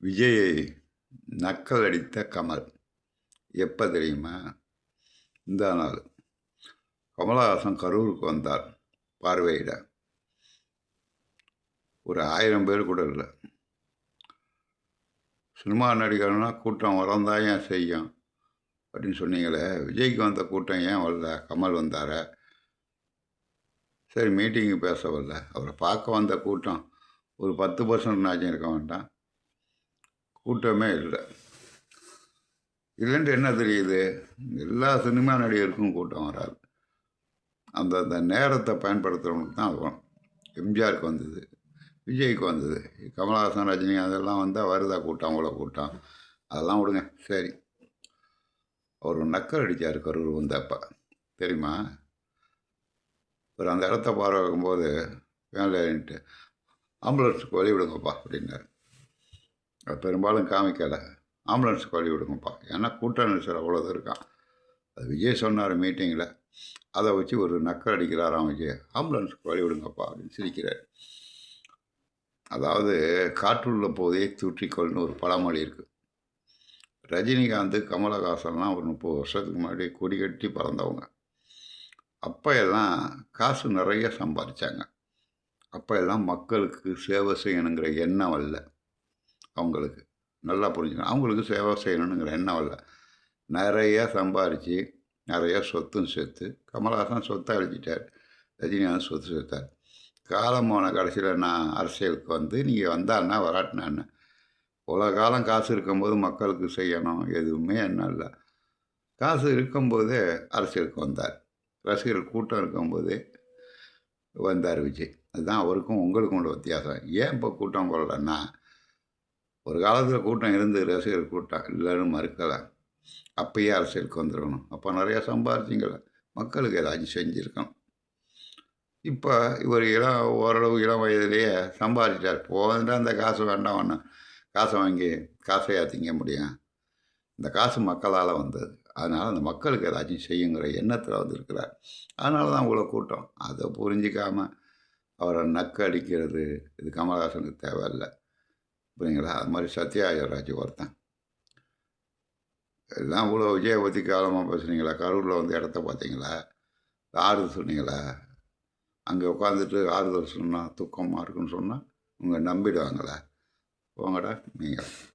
விஜயை நக்கல் அடித்த கமல் எப்போ தெரியுமா? இந்த நாள் கமலஹாசன் கரூருக்கு வந்தார் பார்வையிட. ஒரு 1000 பேர் கூட இல்லை. சினிமா நடிகர்னா கூட்டம் வரந்தான் ஏன் செய்யும் அப்படின்னு சொன்னீங்களே, விஜய்க்கு வந்த கூட்டம் ஏன் வரல? கமல் வந்தார, சரி மீட்டிங்கு பேச வரல, அவரை பார்க்க வந்த கூட்டம் ஒரு 10% ஆச்சும் இருக்க வேண்டாம். கூட்டமே இல்லை. இல்லைன்ட்டு என்ன தெரியுது? எல்லா சினிமா நடிகருக்கும் கூட்டம் வராது. அந்த நேரத்தை பயன்படுத்துகிறவனுக்கு தான் வரும். எம்ஜிஆருக்கு வந்தது, விஜய்க்கு வந்தது, கமலஹாசன், ரஜினி அதெல்லாம் வந்தால் வருதா கூட்டம்? அவ்வளோ கூட்டம் அதெல்லாம் விடுங்க. சரி, அவர் நக்கல் அடித்தார் கரூர் வந்தப்போ, தெரியுமா? ஒரு அந்த இடத்த பார்வை வைக்கும்போது வேலைன்ட்டு ஆம்புலன்ஸுக்கு வழி விடுங்கப்பா அப்படின்னாரு. அது பெரும்பாலும் காமிக்கலை. ஆம்புலன்ஸுக்கு வழி விடுங்கப்பா, ஏன்னா கூட்ட நெரிசல் அவ்வளோது இருக்கான். அது விஜய் சொன்னார் மீட்டிங்கில். அதை வச்சு ஒரு நக்கல் அடிக்கிறாராம் விஜய். ஆம்புலன்ஸுக்கு வழி விடுங்கப்பா அப்படின்னு சிரிக்கிறார். அதாவது காற்றுள்ள போதே தூற்றிக்கொள்னு ஒரு பழமொழி இருக்குது. ரஜினிகாந்த், கமலஹாசன்லாம் ஒரு 30 வருஷத்துக்கு முன்னாடி கொடி கட்டி பறந்தவங்க. அப்போ எல்லாம் காசு நிறைய சம்பாதிச்சாங்க. அப்போ எல்லாம் மக்களுக்கு சேவை செய்யணுங்கிற எண்ணம் வரல அவங்களுக்கு. நல்லா புரிஞ்சுக்கணும், அவங்களுக்கு சேவை செய்யணுங்கிற எண்ணம் வரல. நிறைய சம்பாரித்து நிறைய சொத்தும் சேர்த்து, கமலஹாசன் சொத்தை அழிச்சிட்டார், ரஜினிகாந்த் சொத்து சேர்த்தார். காலம் போன கடைசியில் நான் அரசியலுக்கு வந்து நீங்கள் வந்தான்னா வராட்டினான்னு, இவ்வளோ காலம் காசு இருக்கும்போது மக்களுக்கு செய்யணும் எதுவுமே என்ன இல்லை. காசு இருக்கும்போதே அரசியலுக்கு வந்தார், ரசிகர்கள் கூட்டம் இருக்கும்போதே வந்தார் விஜய். அதுதான் அவருக்கும் உங்களுக்கும் உள்ள வித்தியாசம். ஏன் இப்போ கூட்டம் போடலன்னா, ஒரு காலத்தில் கூட்டம் இருந்து ரசிகர் கூட்டம் இல்லைன்னு மறுக்கலை. அப்பயே அரசியலுக்கு வந்துடணும். அப்போ நிறையா சம்பாரிச்சிங்கள, மக்களுக்கு ஏதாச்சும் செஞ்சுருக்கணும். இப்போ இவர் ஓரளவு இளம் வயதிலேயே சம்பாதிச்சார். போதுண்டா அந்த காசு வேண்டாம், ஒன்று காசை வாங்கி காசையாக திங்க முடியும். இந்த காசு மக்களால் வந்தது. அதனால் அந்த மக்களுக்கு ஏதாச்சும் செய்யுங்கிற எண்ணத்தில் வந்திருக்கிறார். அதனால தான் இவ்வளோ கூட்டம். அதை புரிஞ்சிக்காமல் அவரை நக்கு அடிக்கிறது இது கமலஹாசனுக்கு தேவையில்லை, புரியுங்களா? அது மாதிரி சத்யராஜ் ஒருத்தன் எல்லாம் இவ்வளோ விஜயை பற்றி காலமாக பேசுனீங்களா? கரூரில் வந்து இடத்த பார்த்தீங்களா? ஆறுதல் சொன்னீங்களா? அங்கே உட்காந்துட்டு ஆறுதல் சொன்னால் துக்கமாக இருக்குன்னு சொன்னால் உங்கள் நம்பிடுவாங்களா? போங்கடா நீங்கள்.